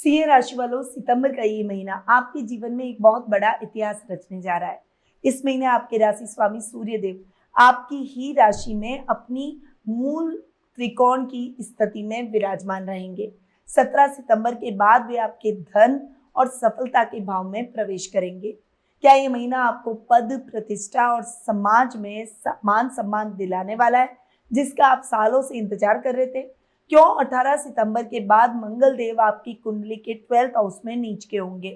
सिंह राशि वालों, सितंबर का ये महीना आपके जीवन में एक बहुत बड़ा इतिहास रचने जा रहा है। इस महीने आपके राशि स्वामी सूर्य देव आपकी ही राशि में अपनी मूल त्रिकोण की स्थिति में विराजमान रहेंगे। 17 सितंबर के बाद वे आपके धन और सफलता के भाव में प्रवेश करेंगे। क्या ये महीना आपको पद, प्रतिष्ठा और समाज में मान सम्मान दिलाने वाला है, जिसका आप सालों से इंतजार कर रहे थे? क्यों 18 सितंबर के बाद मंगल देव आपकी कुंडली के 12th हाउस में नीच के होंगे,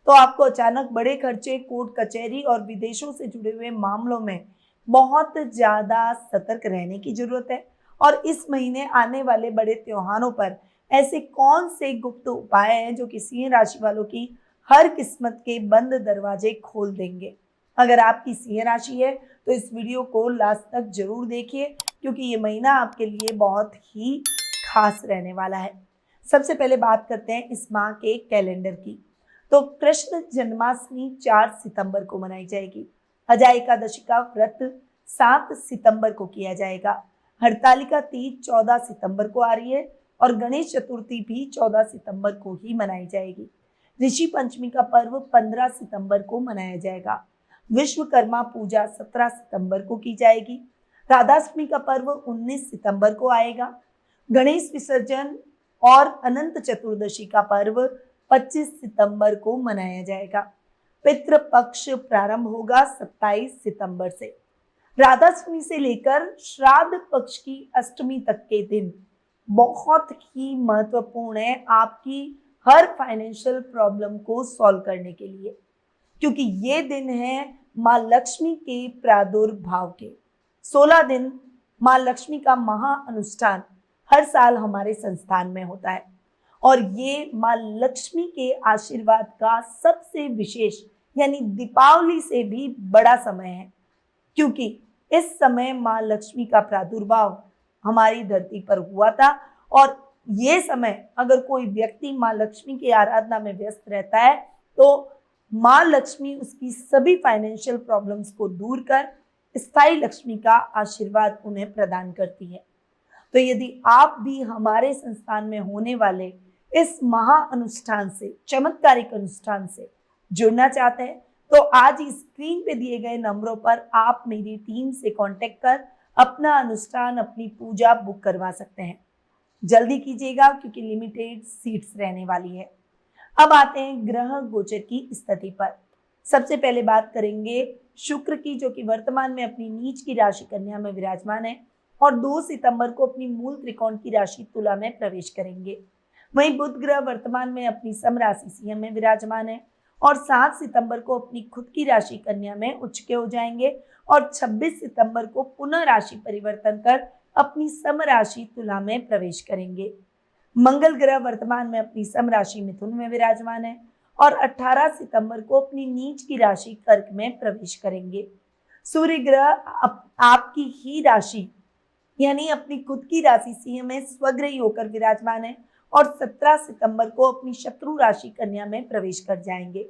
तो आपको अचानक बड़े खर्चे, कोर्ट कचहरी और विदेशों से जुड़े हुए मामलों में बहुत ज्यादा सतर्क रहने की जरूरत है। और इस महीने आने वाले बड़े त्योहारों पर ऐसे कौन से गुप्त उपाय हैं जो कि सिंह राशि वालों की हर किस्मत के बंद दरवाजे खोल देंगे? अगर आपकी सिंह राशि है तो इस वीडियो को लास्ट तक जरूर देखिए, क्योंकि ये महीना आपके लिए बहुत ही खास रहने वाला है। सबसे पहले बात करते हैं इस माह के कैलेंडर की। तो कृष्ण जन्माष्टमी 4 सितंबर को मनाई जाएगी। अजय एकादशी का व्रत 7 सितंबर को किया जाएगा। हरतालिका तीज 14 सितंबर को आ रही है और गणेश चतुर्थी भी 14 सितंबर को ही मनाई जाएगी। ऋषि पंचमी का पर्व 15 सितंबर को मनाया जाएगा। विश्वकर्मा पूजा 17 सितंबर को की जाएगी। राधाष्टमी का पर्व 19 सितंबर को आएगा। गणेश विसर्जन और अनंत चतुर्दशी का पर्व 25 सितंबर को मनाया जाएगा। पितृ पक्ष प्रारंभ होगा 27 सितंबर से। राधाष्टमी से लेकर श्राद्ध पक्ष की अष्टमी तक के दिन बहुत ही महत्वपूर्ण है आपकी हर फाइनेंशियल प्रॉब्लम को सॉल्व करने के लिए, क्योंकि ये दिन है माँ लक्ष्मी के प्रादुर्भाव के। 16 दिन माँ लक्ष्मी का महा अनुष्ठान हर साल हमारे संस्थान में होता है और ये माँ लक्ष्मी के आशीर्वाद का सबसे विशेष यानी दीपावली से भी बड़ा समय है, क्योंकि इस समय माँ लक्ष्मी का प्रादुर्भाव हमारी धरती पर हुआ था। और ये समय अगर कोई व्यक्ति माँ लक्ष्मी की आराधना में व्यस्त रहता है तो माँ लक्ष्मी उसकी सभी फाइनेंशियल प्रॉब्लम्स को दूर कर स्थायी लक्ष्मी का आशीर्वाद उन्हें प्रदान करती है। तो यदि आप भी हमारे संस्थान में होने वाले इस महा अनुष्ठान से, चमत्कारिक अनुष्ठान से जुड़ना चाहते हैं, तो आज ही स्क्रीन पे दिए गए नंबरों पर आप मेरी टीम से कांटेक्ट कर अपना अनुष्ठान, अपनी पूजा बुक करवा सकते हैं। जल्दी कीजिएगा, क्योंकि लिमिटेड सीट्स रहने वाली है। अब आते हैं ग्रह गोचर की स्थिति पर। सबसे पहले बात करेंगे शुक्र की, जो कि वर्तमान में अपनी नीच की राशि कन्या में विराजमान है और 2 सितंबर को अपनी मूल त्रिकोण की राशि तुला में प्रवेश करेंगे। वहीं बुध ग्रह वर्तमान में अपनी सम राशि सिंह में विराजमान है और 7 सितंबर को अपनी खुद की राशि कन्या में उच्च के हो जाएंगे और 26 सितंबर को पुनः राशि परिवर्तन कर अपनी सम राशि तुला में प्रवेश करेंगे। मंगल ग्रह वर्तमान में अपनी सम राशि मिथुन में विराजमान है और 18 सितंबर को अपनी नीच की राशि कर्क में प्रवेश करेंगे। सूर्य ग्रह आपकी ही राशि यानी अपनी खुद की राशि सिंह में स्वग्रही होकर विराजमान है और 17 सितंबर को अपनी शत्रु राशि कन्या में प्रवेश कर जाएंगे।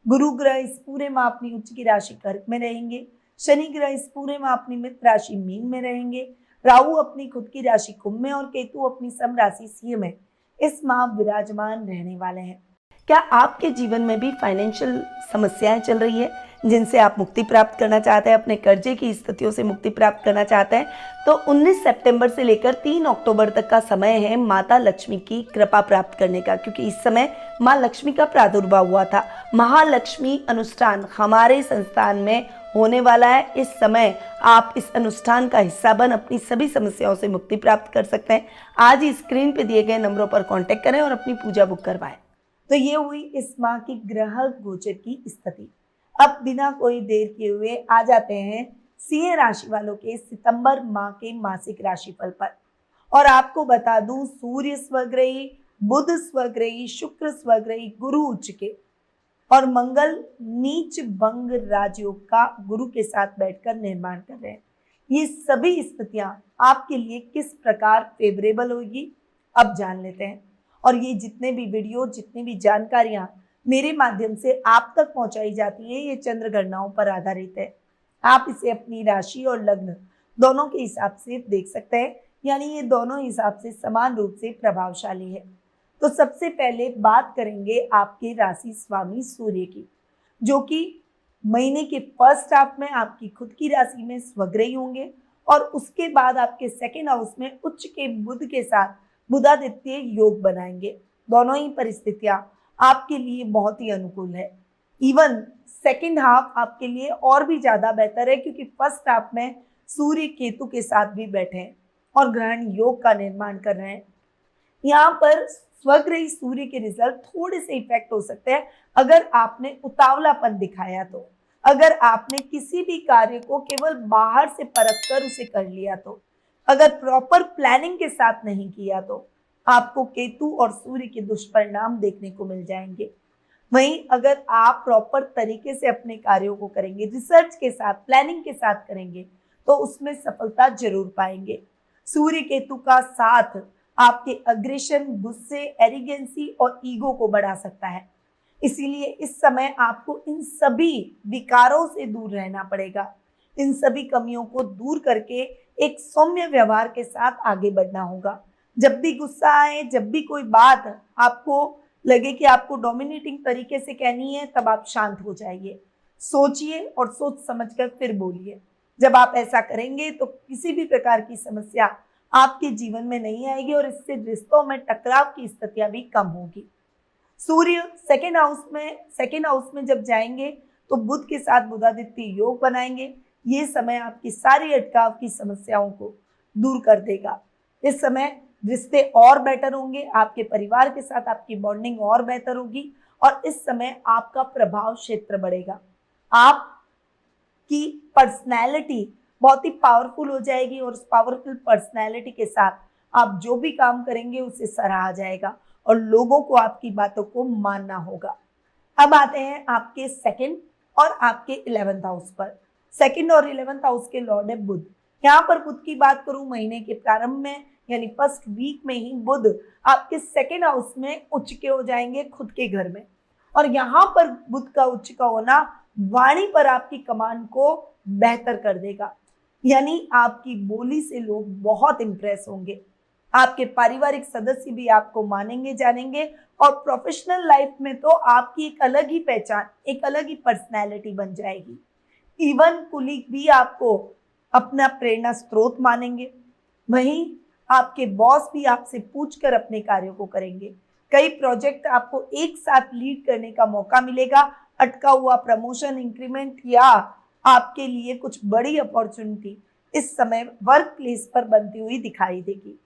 गुरु ग्रह इस पूरे माह अपनी उच्च की राशि कर्क में रहेंगे। शनि ग्रह इस पूरे माह अपनी मित्र राशि मीन में रहेंगे। राहु अपनी खुद की राशि कुंभ में और केतु अपनी सम राशि सिंह में इस माह विराजमान रहने वाले हैं। क्या आपके जीवन में भी फाइनेंशियल समस्याएं चल रही है जिनसे आप मुक्ति प्राप्त करना चाहते हैं, अपने कर्जे की स्थितियों से मुक्ति प्राप्त करना चाहते हैं, तो 19 सितंबर से लेकर 3 अक्टूबर तक का समय है माता लक्ष्मी की कृपा प्राप्त करने का, क्योंकि इस समय माँ लक्ष्मी का प्रादुर्भाव हुआ था। महालक्ष्मी अनुष्ठान हमारे संस्थान में होने वाला है। इस समय आप इस अनुष्ठान का हिस्सा बन अपनी सभी समस्याओं से मुक्ति प्राप्त कर सकते हैं। आज ही स्क्रीन पे दिए गए नंबरों पर कांटेक्ट करें और अपनी पूजा बुक करवाएं। तो ये हुई इस माह की ग्रह गोचर की स्थिति। अब बिना कोई देर किए हुए आ जाते हैं सिंह राशि वालों के सितंबर माह के मासिक राशिफल पर। और आपको बता दूं, सूर्य स्वग्रही, बुध स्वग्रही, शुक्र स्वग्रही, गुरु उच्च के और मंगल नीच भंग राजयोग का गुरु के साथ बैठकर निर्माण कर रहे हैं। ये सभी स्थितियां आपके लिए किस प्रकार फेवरेबल होगी, अब जान लेते हैं। और ये जितने भी वीडियो, जितनी भी जानकारियां मेरे माध्यम से आप तक पहुंचाई जाती है, ये चंद्र गणनाओं पर आधारित है। आप इसे अपनी राशि और लग्न दोनों के हिसाब से देख सकते हैं, यानी ये दोनों हिसाब से समान रूप से प्रभावशाली है। तो सबसे पहले बात करेंगे आपके राशि स्वामी सूर्य की, जो कि महीने के फर्स्ट हाफ में आपकी खुद की राशि में स्वग्रही होंगे और उसके बाद आपके सेकेंड हाउस में उच्च के बुध के साथ बुधादित्य योग बनाएंगे। दोनों ही परिस्थितियां आपके लिए बहुत ही अनुकूल है। इवन सेकेंड हाफ आपके लिए और भी ज्यादा बेहतर है, क्योंकि फर्स्ट हाफ में सूर्य केतु के साथ भी बैठे हैं और ग्रहण योग का निर्माण कर रहे हैं। यहाँ पर स्वग्रही सूर्य के रिजल्ट थोड़े से इफेक्ट हो सकते हैं अगर आपने उतावलापन दिखाया तो, अगर आपने किसी भी कार्य को केवल बाहर से परख कर उसे कर लिया तो, अगर प्रॉपर प्लानिंग के साथ नहीं किया तो आपको केतु और सूर्य के दुष्परिणाम देखने को मिल जाएंगे। वहीं अगर आप प्रॉपर तरीके से अपने कार्यों को करेंगे, रिसर्च के साथ, प्लानिंग के साथ करेंगे, तो उसमें सफलता जरूर पाएंगे। सूर्य केतु का साथ आपके अग्रेशन, गुस्से, एरिगेंसी और ईगो को बढ़ा सकता है। इसीलिए इस समय आपको इन सभी विकारों से दूर रहना पड़ेगा। इन सभी कमियों को दूर करके एक सौम्य व्यवहार के साथ आगे बढ़ना होगा। जब भी गुस्सा आए, जब भी कोई बात आपको लगे कि आपको डोमिनेटिंग तरीके से कहनी है, तब आप शांत हो जाइए, सोचिए और सोच समझकर फिर बोलिए। जब आप ऐसा करेंगे तो किसी भी प्रकार की समस्या आपके जीवन में नहीं आएगी और इससे रिश्तों में टकराव की स्थितियां भी कम होगी। सूर्य सेकेंड हाउस में जब जाएंगे तो बुध के साथ बुधादित्य योग बनाएंगे। ये समय आपकी सारी अटकाव की समस्याओं को दूर कर देगा। इस समय रिश्ते और बेटर होंगे, आपके परिवार के साथ आपकी बॉन्डिंग और बेहतर होगी और इस समय आपका प्रभाव क्षेत्र बढ़ेगा। आपकी पर्सनैलिटी बहुत ही पावरफुल हो जाएगी और उस पावरफुल पर्सनैलिटी के साथ आप जो भी काम करेंगे उसे सराहा जाएगा और लोगों को आपकी बातों को मानना होगा। अब आते हैं आपके सेकंड और आपके 11th हाउस पर। सेकंड और 11th हाउस के लॉर्ड है बुध। यहाँ पर बुध की बात करूं, महीने के प्रारंभ में यानी फर्स्ट वीक में ही बुध आपके सेकंड हाउस में उच्च के हो जाएंगे, खुद के घर में। और यहाँ पर बुध का उच्च का होना वाणी पर आपकी कमांड को बेहतर कर देगा, यानी आपकी बोली से लोग बहुत इंप्रेस होंगे। आपके पारिवारिक सदस्य भी आपको मानेंगे, जानेंगे और प्रोफेशनल लाइफ में तो आपकी एक अलग ही पहचान, एक अलग ही पर्सनैलिटी बन जाएगी। इवन कुलीग भी आपको अपना प्रेरणा स्रोत मानेंगे। वहीं आपके बॉस भी आपसे पूछकर अपने कार्यों को करेंगे। कई प्रोजेक्ट आपको एक साथ लीड करने का मौका मिलेगा। अटका हुआ प्रमोशन, इंक्रीमेंट या आपके लिए कुछ बड़ी अपॉर्चुनिटी इस समय वर्क प्लेस पर बनती हुई दिखाई देगी।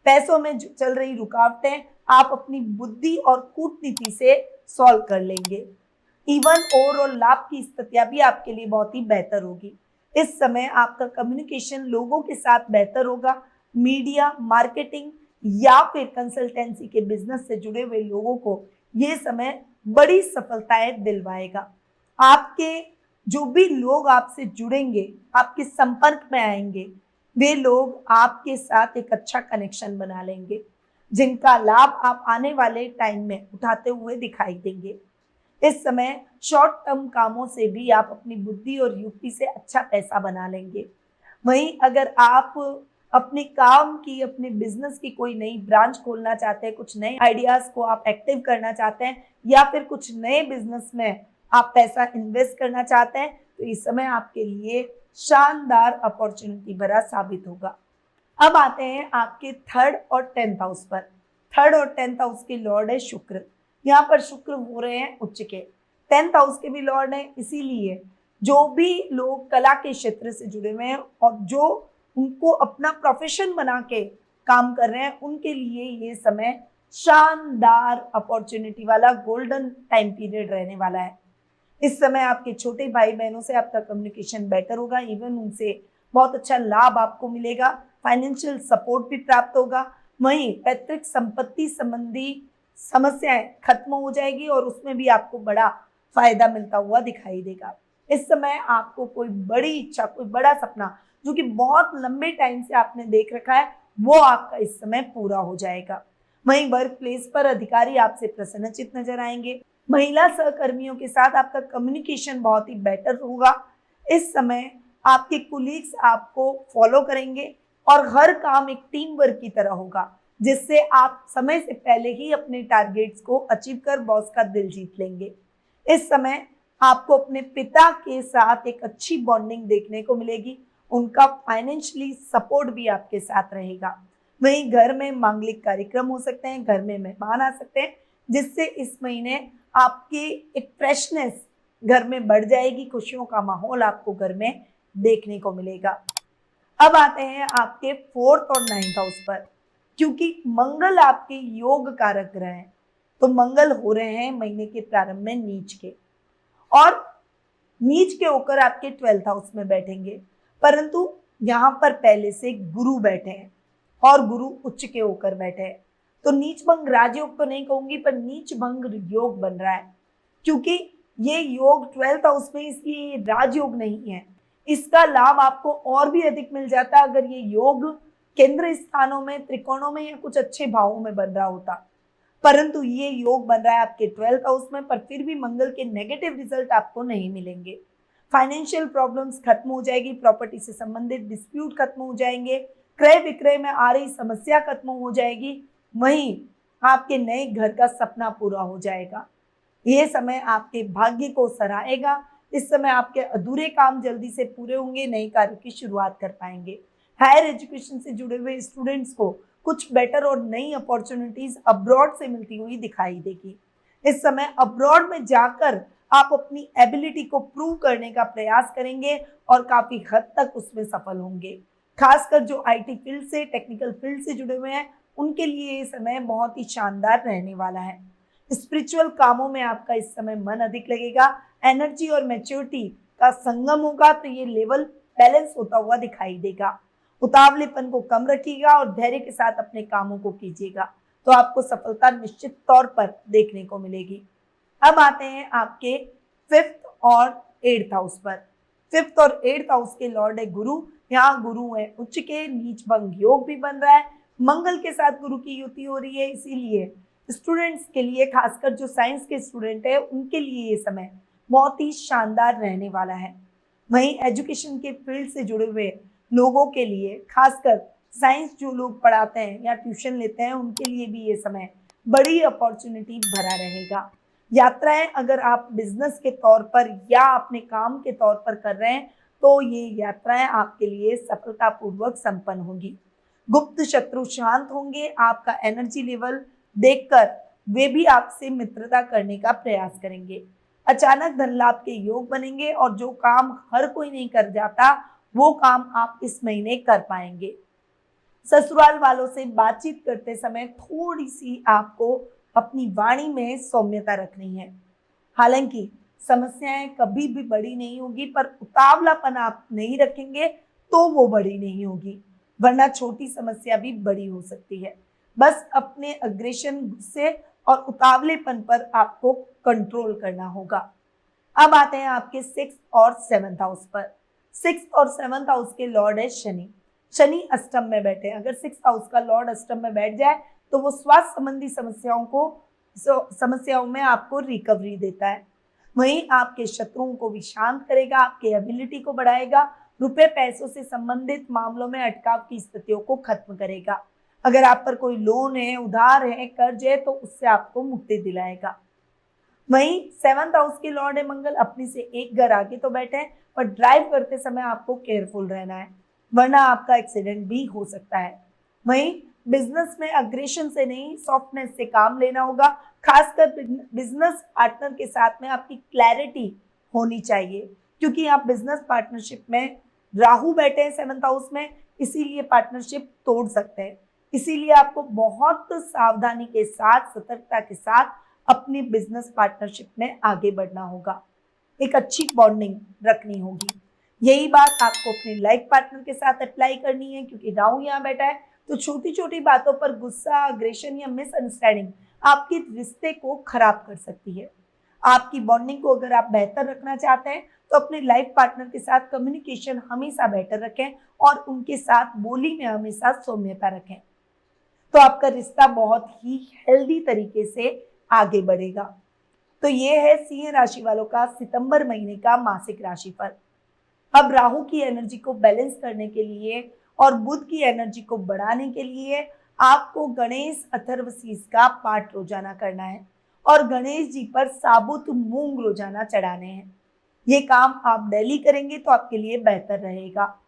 पैसों में जो चल रही रुकावटें आप अपनी बुद्धि और कूटनीति से सॉल्व कर लेंगे। इवन ओवरऑल लाभ की स्थितियां भी आपके लिए बहुत ही बेहतर होगी। इस समय आपका कम्युनिकेशन लोगों के साथ बेहतर होगा। मीडिया, मार्केटिंग या फिर कंसल्टेंसी के बिजनेस से जुड़े हुए लोगों को ये समय बड़ी सफलताएं दिलवाएगा। आपके जो भी लोग आपसे जुड़ेंगे, आपके संपर्क में आएंगे, वे लोग आपके साथ एक अच्छा कनेक्शन बना लेंगे, जिनका लाभ आप आने वाले टाइम में उठाते हुए दिखाई देंगे। इस समय शॉर्ट टर्म कामों से भी आप अपनी बुद्धि और युक्ति से अच्छा पैसा बना लेंगे। वहीं अगर आप अपने काम की, अपने बिजनेस की कोई नई ब्रांच खोलना चाहते हैं, कुछ नए आइडियाज को आप एक्टिव करना चाहते हैं या फिर कुछ नए बिजनेस में आप पैसा इन्वेस्ट करना चाहते हैं, तो इस समय आपके लिए शानदार अपॉर्चुनिटी भरा साबित होगा। अब आते हैं आपके 3rd और 10th हाउस पर। 3rd और 10th हाउस के लॉर्ड है शुक्र। यहाँ पर शुक्र हो रहे हैं उच्च के। 10th हाउस के भी लॉर्ड हैं, इसीलिए जो भी लोग कला के क्षेत्र से जुड़े हुए हैं और जो उनको अपना प्रोफेशन बना के काम कर रहे हैं, उनके लिए ये समय शानदार अपॉर्चुनिटी वाला गोल्डन टाइम पीरियड रहने वाला है। इस समय आपके छोटे भाई बहनों से आपका कम्युनिकेशन बेटर होगा। इवन उनसे बहुत अच्छा लाभ आपको मिलेगा। फाइनेंशियल सपोर्ट भी प्राप्त होगा। वहीं पैतृक संपत्ति संबंधी समस्याएं खत्म हो जाएगी और उसमें भी आपको बड़ा फायदा मिलता हुआ दिखाई देगा। इस समय आपको कोई बड़ी इच्छा, कोई बड़ा सपना जो कि बहुत लंबे टाइम से आपने देख रखा है, वो आपका इस समय पूरा हो जाएगा। वहीं वर्क प्लेस पर अधिकारी आपसे प्रसन्नचित्त नजर आएंगे। महिला सहकर्मियों के साथ आपका कम्युनिकेशन बहुत ही बेटर होगा। इस समय आपके कुलीग्स आपको फॉलो करेंगे और हर काम एक टीम वर्क की तरह होगा, जिससे आप समय से पहले ही अपने टारगेट्स को अचीव कर बॉस का दिल जीत लेंगे। इस समय आपको अपने पिता के साथ एक अच्छी बॉन्डिंग देखने को मिलेगी। उनका फाइनेंशियली सपोर्ट भी आपके साथ रहेगा। वहीं घर में मांगलिक कार्यक्रम हो सकते हैं, घर में मेहमान आ सकते हैं, जिससे इस महीने आपकी एक फ्रेशनेस घर में बढ़ जाएगी। खुशियों का माहौल आपको घर में देखने को मिलेगा। अब आते हैं आपके 4th और 9th हाउस पर। क्योंकि मंगल आपके योग कारक ग्रह हैं, तो मंगल हो रहे हैं महीने के प्रारंभ में नीच के, और नीच के होकर आपके 12th हाउस में बैठेंगे। परंतु यहाँ पर पहले से गुरु बैठे हैं और गुरु उच्च के होकर बैठे हैं, तो नीच भंग राजयोग तो नहीं कहूंगी, पर नीच भंग योग बन रहा है। क्योंकि ये योग 12th हाउस में, इसलिए राजयोग नहीं है। इसका लाभ आपको और भी अधिक मिल जाता अगर ये योग केंद्र स्थानों में, त्रिकोणों में या कुछ अच्छे भावों में बन रहा होता। परंतु ये योग बन रहा है आपके 12th हाउस में, पर फिर भी मंगल के नेगेटिव रिजल्ट आपको नहीं मिलेंगे। फाइनेंशियल प्रॉब्लम्स खत्म हो जाएगी, प्रॉपर्टी से संबंधित डिस्प्यूट खत्म हो जाएंगे, क्रय विक्रय में आ रही समस्या खत्म हो जाएगी। वहीं आपके नए घर का सपना पूरा हो जाएगा। ये समय आपके भाग्य को सराहेगा। इस समय आपके अधूरे काम जल्दी से पूरे होंगे, नए कार्य की शुरुआत कर पाएंगे। हायर एजुकेशन से जुड़े हुए स्टूडेंट्स को कुछ बेटर और नई अपॉर्चुनिटीज अब्रॉड से मिलती हुई दिखाई देगी। इस समय अब्रॉड में जाकर आप अपनी एबिलिटी को प्रूव करने का प्रयास करेंगे और काफी हद तक उसमें सफल होंगे। खासकर जो आईटी फील्ड से, टेक्निकल फील्ड से जुड़े हुए हैं, उनके लिए ये समय बहुत ही शानदार रहने वाला है। स्पिरिचुअल कामों में आपका इस समय मन अधिक लगेगा। एनर्जी और मैच्योरिटी का संगम होगा, तो ये लेवल बैलेंस होता हुआ दिखाई देगा। उतावलेपन को कम रखिएगा और धैर्य के साथ अपने कामों को कीजिएगा, तो आपको सफलता निश्चित तौर पर देखने को मिलेगी। अब आते हैं आपके 5th और 8th हाउस पर। 5th और 8th हाउस के लॉर्ड है गुरु। यहाँ गुरु है उच्च के, नीच भंग योग भी बन रहा है, मंगल के साथ गुरु की युति हो रही है। इसीलिए स्टूडेंट्स के लिए, खासकर जो साइंस के स्टूडेंट है, उनके लिए ये समय बहुत ही शानदार रहने वाला है। वहीं एजुकेशन के फील्ड से जुड़े हुए लोगों के लिए, खासकर साइंस जो लोग पढ़ाते हैं या ट्यूशन लेते हैं, उनके लिए भी ये समय बड़ी अपॉर्चुनिटी भरा रहेगा। यात्राएं अगर आप बिजनेस के तौर पर या अपने काम के तौर पर कर रहे हैं, तो ये यात्राएं आपके लिए सफलतापूर्वक संपन्न होंगी। गुप्त शत्रु शांत होंगे। आपका एनर्जी लेवल देखकर वे भी आपसे मित्रता करने का प्रयास करेंगे। अचानक धन लाभ के योग बनेंगे और जो काम हर कोई नहीं कर जाता, वो काम आप इस महीने कर पाएंगे। ससुराल वालों से बातचीत करते समय थोड़ी सी आपको अपनी वाणी में सौम्यता रखनी है। हालांकि समस्याएं कभी भी बड़ी नहीं होगी, पर उतावलापन आप नहीं रखेंगे तो वो बड़ी नहीं होगी, वरना छोटी समस्या भी बड़ी हो सकती है। बस अपने अग्रेशन, गुस्से और उतावलेपन पर आपको कंट्रोल करना होगा। अब आते हैं आपके 6th और 7th हाउस पर। 6th और 7th हाउस के लॉर्ड है शनि। शनि अष्टम में बैठे। अगर 6th हाउस का लॉर्ड अष्टम में बैठ जाए तो वो स्वास्थ्य संबंधी समस्याओं में आपको रिकवरी देता है। वहीं आपके शत्रुओं को भी शांत करेगा, आपके एबिलिटी को बढ़ाएगा, रुपए पैसों से संबंधित मामलों में अटकाव की स्थितियों को खत्म करेगा। अगर आप पर कोई लोन है, उधार है, कर्ज है, तो उससे आपको मुक्ति दिलाएगा। वहीं 7th हाउस के लॉर्ड है मंगल। अपनी से एक घर आगे तो बैठे हैं, पर ड्राइव करते समय आपको केयरफुल रहना है, वरना आपका एक्सीडेंट भी हो सकता है। वहीं बिजनेस में अग्रेशन से नहीं, सॉफ्टनेस से काम लेना होगा। खासकर बिजनेस पार्टनर के साथ में आपकी क्लैरिटी होनी चाहिए, क्योंकि आप बिजनेस पार्टनरशिप में राहु बैठे हैं 7th हाउस में, इसीलिए पार्टनरशिप तोड़ सकते हैं। इसीलिए आपको बहुत सावधानी के साथ, सतर्कता के साथ अपनी बिजनेस पार्टनरशिप में आगे बढ़ना होगा। एक अच्छी बॉन्डिंग रखनी होगी। यही बात आपको अपने लाइफ पार्टनर के साथ अप्लाई करनी है, क्योंकि राहु यहाँ बैठा है, तो छोटी छोटी बातों पर गुस्सा, अग्रेशन या मिसअंडरस्टैंडिंग आपके रिश्ते को खराब कर सकती है। आपकी बॉन्डिंग को अगर आप बेहतर रखना चाहते हैं, तो अपने लाइफ पार्टनर के साथ कम्युनिकेशन हमेशा बेहतर रखें और उनके साथ बोली में हमेशा सौम्यता रखें, तो आपका रिश्ता बहुत ही हेल्दी तरीके से आगे बढ़ेगा। तो ये है सिंह राशि वालों का सितंबर महीने का मासिक राशिफल। अब राहु की एनर्जी को बैलेंस करने के लिए और बुध की एनर्जी को बढ़ाने के लिए आपको गणेश अथर्वशीष का पाठ रोजाना करना है और गणेश जी पर साबुत मूंग रोजाना चढ़ाने हैं। ये काम आप डेली करेंगे तो आपके लिए बेहतर रहेगा।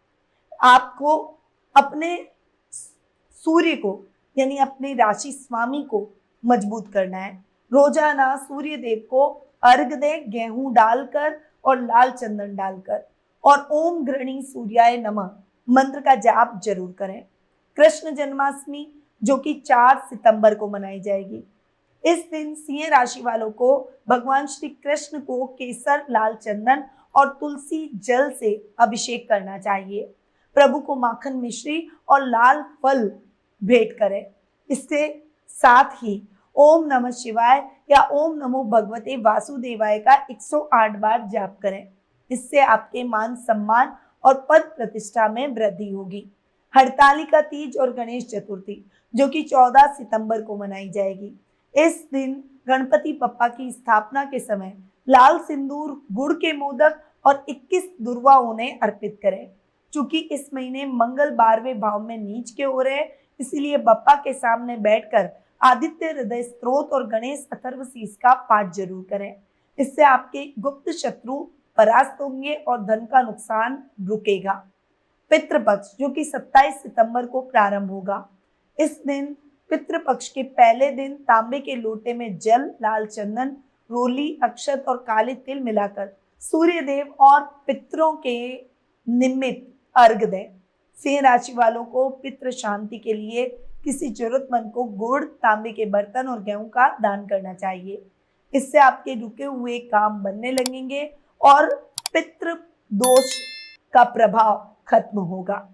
आपको अपने सूर्य को यानी अपने राशि स्वामी को मजबूत करना है। रोजाना सूर्य देव को अर्घ दें, गेहूं डालकर और लाल चंदन डालकर, और ओम गृणी सूर्याय नमः मंत्र का जाप जरूर करें। कृष्ण जन्माष्टमी जो कि 4 सितंबर को मनाई जाएगी, इस दिन सिंह राशि वालों को भगवान श्री कृष्ण को केसर, लाल चंदन और तुलसी जल से अभिषेक करना चाहिए। प्रभु को माखन मिश्री और लाल फल भेंट करें। इससे साथ ही ओम नमः शिवाय या ओम नमो भगवते वासुदेवाय का 108 बार जाप करें। इससे आपके मान सम्मान और पद प्रतिष्ठा में वृद्धि होगी। हरतालिका तीज और गणेश चतुर्थी जो कि 14 सितंबर को मनाई जाएगी, इस दिन गणपति बप्पा की स्थापना के समय लाल सिंदूर, गुड़ के मोदक और 21 दुर्वा उन्हें अर्पित करें। चूंकि इस महीने मंगल 12वें भाव में नीच के हो रहे हैं, इसीलिए बप्पा के सामने बैठकर आदित्य हृदय स्तोत्र और गणेश अथर्वशीष का पाठ जरूर करें। इससे आपके गुप्त शत्रु परास्त होंगे और धन का नुकसान रुकेगा। पितृपक्ष जो कि 27 सितंबर को प्रारंभ होगा, इस दिन पितृपक्ष के पहले दिन तांबे के लोटे में जल, लाल चंदन, रोली, अक्षत और काले तिल मिलाकर सूर्य देव और पितरों के निमित्त अर्घ दें। सिंह राशि वालों को पितृ शांति के लिए किसी जरूरतमंद को गुड़, तांबे के बर्तन और गेहूं का दान करना चाहिए। इससे आपके रुके हुए काम बनने लगेंगे और पितृ दोष का प्रभाव खत्म होगा।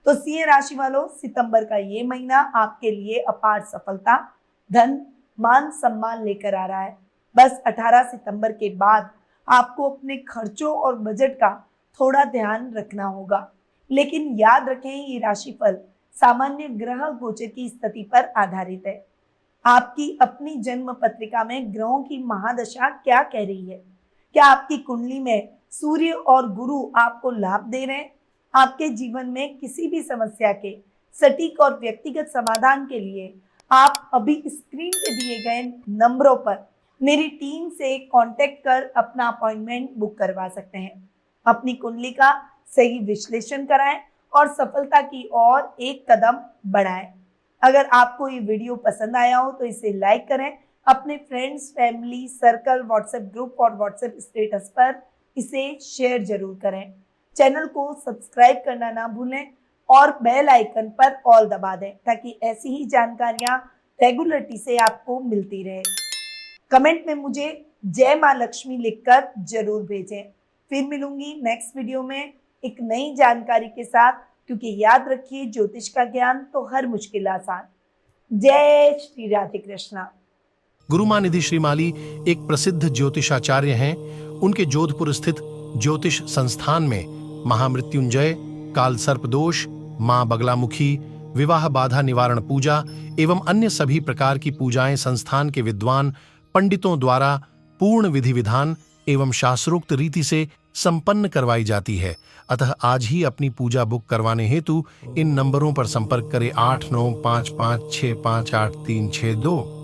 तो सिंह राशि वालों, सितंबर का ये महीना आपके लिए अपार सफलता, धन, मान सम्मान लेकर आ रहा है। बस 18 सितंबर के बाद आपको अपने खर्चों और बजट का थोड़ा ध्यान रखना होगा। लेकिन याद रखें, ये राशिफल सामान्य ग्रह गोचर की स्थिति पर आधारित है। आपकी अपनी जन्म पत्रिका में ग्रहों की महादशा क्या कह रही है? क्या आपकी कुंडली में सूर्य और गुरु आपको लाभ दे रहे हैं? आपके जीवन में किसी भी समस्या के सटीक और व्यक्तिगत समाधान के लिए आप अभी स्क्रीन पे दिए गए नंबरों पर मेरी टीम से कांटेक्ट कर अपना अपॉइंटमेंट बुक करवा सकते हैं। अपनी कुंडली का सही विश्लेषण कराएं और सफलता की ओर एक कदम बढ़ाएं। अगर आपको ये वीडियो पसंद आया हो तो इसे लाइक करें, अपने friends, family, circle, WhatsApp group और व्हाट्सएप स्टेटस पर इसे शेयर जरूर करें। चैनल को सब्सक्राइब करना ना भूलें और बेल आइकन पर ऑल दबा दें ताकि ऐसी ही जानकारियां रेगुलरिटी से आपको मिलती रहे। कमेंट में मुझे जय मां लक्ष्मी लिखकर जरूर भेजें। फिर मिलूंगी नेक्स्ट वीडियो में एक नई जानकारी के साथ, क्योंकि याद रखिए ज्योतिष का ज्ञान तो हर मुश्किल आसान। जय श्री राधे कृष्णा। गुरुमां निधि श्रीमाली एक प्रसिद्ध ज्योतिषाचार्य हैं। उनके जोधपुर स्थित ज्योतिष संस्थान में महामृत्युंजय, काल सर्प दोष, मां बगलामुखी, विवाह बाधा निवारण पूजा एवं अन्य सभी प्रकार की पूजाएं संस्थान के विद्वान पंडितों द्वारा पूर्ण विधि विधान एवं शास्त्रोक्त रीति से संपन्न करवाई जाती है। अतः आज ही अपनी पूजा बुक करवाने हेतु इन नंबरों पर संपर्क करें 8955658362।